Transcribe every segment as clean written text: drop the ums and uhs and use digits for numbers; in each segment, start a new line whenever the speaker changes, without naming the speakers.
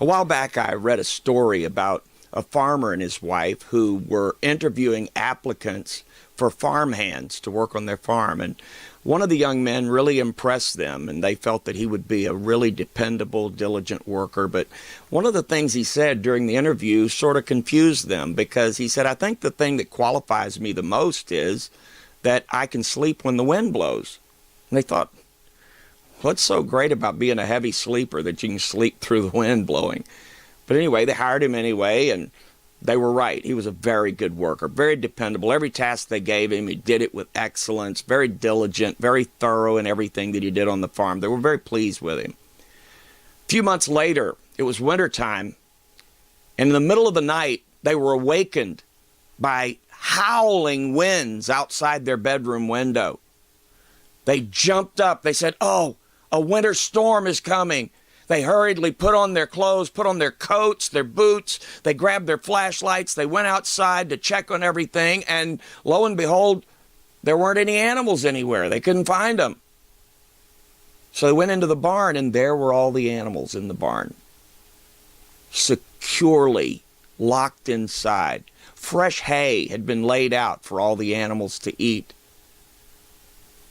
A while back, I read a story about a farmer and his wife who were interviewing applicants for farmhands to work on their farm. And one of the young men really impressed them, and they felt that he would be a really dependable, diligent worker. But one of the things he said during the interview sort of confused them, because he said, I think the thing that qualifies me the most is that I can sleep when the wind blows. And they thought, what's so great about being a heavy sleeper that you can sleep through the wind blowing? But anyway, they hired him anyway, and they were right. He was a very good worker, very dependable. Every task they gave him, he did it with excellence, very diligent, very thorough in everything that he did on the farm. They were very pleased with him. A few months later, it was wintertime, and in the middle of the night, they were awakened by howling winds outside their bedroom window. They jumped up. They said, oh, a winter storm is coming. They hurriedly put on their clothes, put on their coats, their boots. They grabbed their flashlights. They went outside to check on everything. And lo and behold, there weren't any animals anywhere. They couldn't find them. So they went into the barn, and there were all the animals in the barn, securely locked inside. Fresh hay had been laid out for all the animals to eat.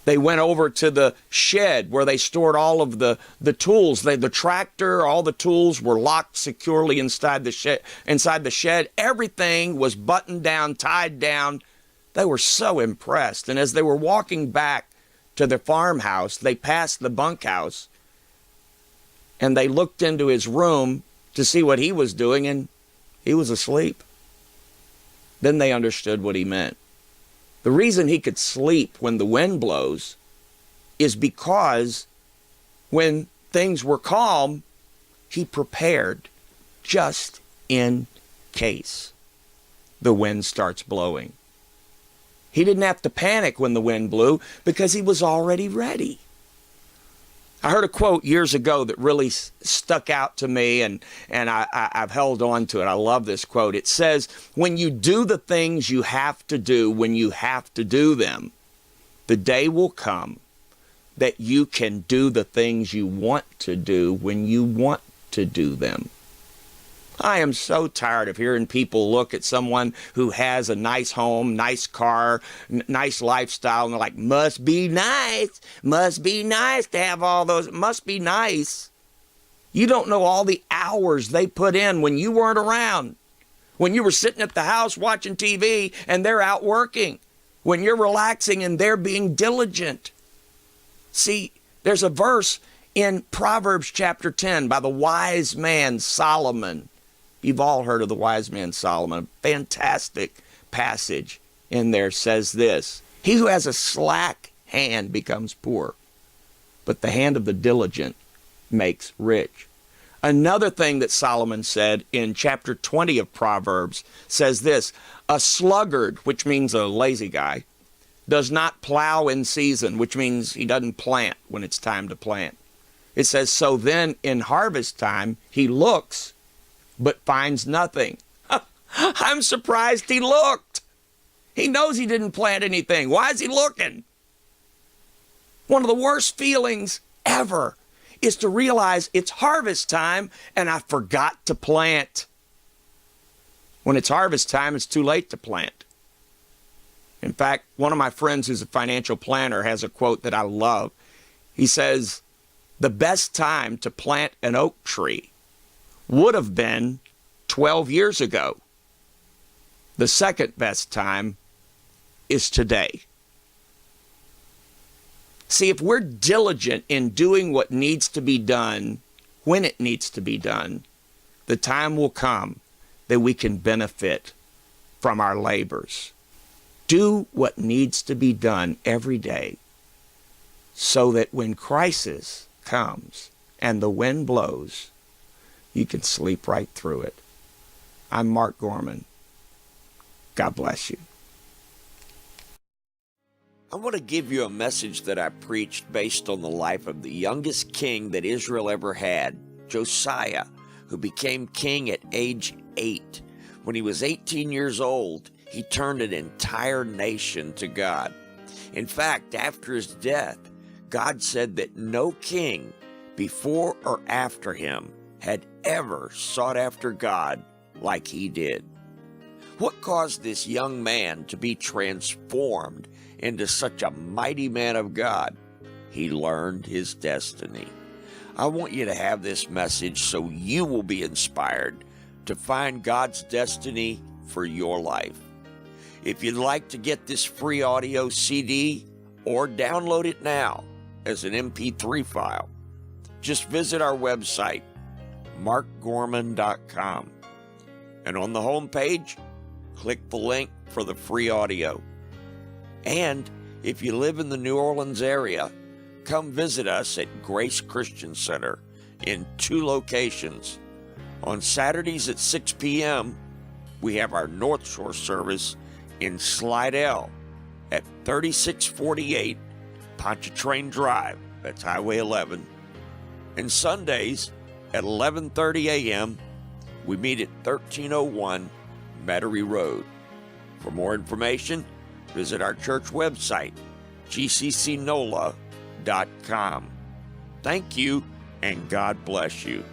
They went over to the shed where they stored all of the tools. The tractor, all the tools were locked securely inside the shed. Everything was buttoned down, tied down. They were so impressed. And as they were walking back to their farmhouse, they passed the bunkhouse, and they looked into his room to see what he was doing, and he was asleep. Then they understood what he meant. The reason he could sleep when the wind blows is because when things were calm, he prepared just in case the wind starts blowing. He didn't have to panic when the wind blew because he was already ready. I heard a quote years ago that really stuck out to me, and I've held on to it. I love this quote. It says, when you do the things you have to do when you have to do them, the day will come that you can do the things you want to do when you want to do them. I am so tired of hearing people look at someone who has a nice home, nice car, nice lifestyle, and they're like, must be nice to have all those. It must be nice. You don't know all the hours they put in when you weren't around, when you were sitting at the house watching TV and they're out working, when you're relaxing and they're being diligent. See, there's a verse in Proverbs chapter 10 by the wise man Solomon. You've all heard of the wise man Solomon. A fantastic passage in there says this: he who has a slack hand becomes poor, but the hand of the diligent makes rich. Another thing that Solomon said in chapter 20 of Proverbs says this: a sluggard, which means a lazy guy, does not plow in season, which means he doesn't plant when it's time to plant. It says, so then in harvest time he looks, but finds nothing. I'm surprised he looked. He knows he didn't plant anything. Why is he looking? One of the worst feelings ever is to realize it's harvest time and I forgot to plant. When it's harvest time, it's too late to plant. In fact, one of my friends who's a financial planner has a quote that I love. He says, the best time to plant an oak tree would have been 12 years ago. The second best time is today. See, if we're diligent in doing what needs to be done, when it needs to be done, the time will come that we can benefit from our labors. Do what needs to be done every day so that when crisis comes and the wind blows, you can sleep right through it. I'm Mark Gorman. God bless you. I want to give you a message that I preached based on the life of the youngest king that Israel ever had, Josiah, who became king at age 8. When he was 18 years old, he turned an entire nation to God. In fact, after his death, God said that no king before or after him had ever sought after God like he did. What caused this young man to be transformed into such a mighty man of God? He learned his destiny. I want you to have this message so you will be inspired to find God's destiny for your life. If you'd like to get this free audio CD or download it now as an MP3 file, just visit our website, markgorman.com. And on the home page, click the link for the free audio. And if you live in the New Orleans area, come visit us at Grace Christian Center in 2 locations. On Saturdays at 6 p.m., we have our North Shore service in Slidell at 3648 Pontchartrain Drive, that's Highway 11. And Sundays at 11:30 a.m., we meet at 1301 Metairie Road. For more information, visit our church website, gccnola.com. Thank you, and God bless you.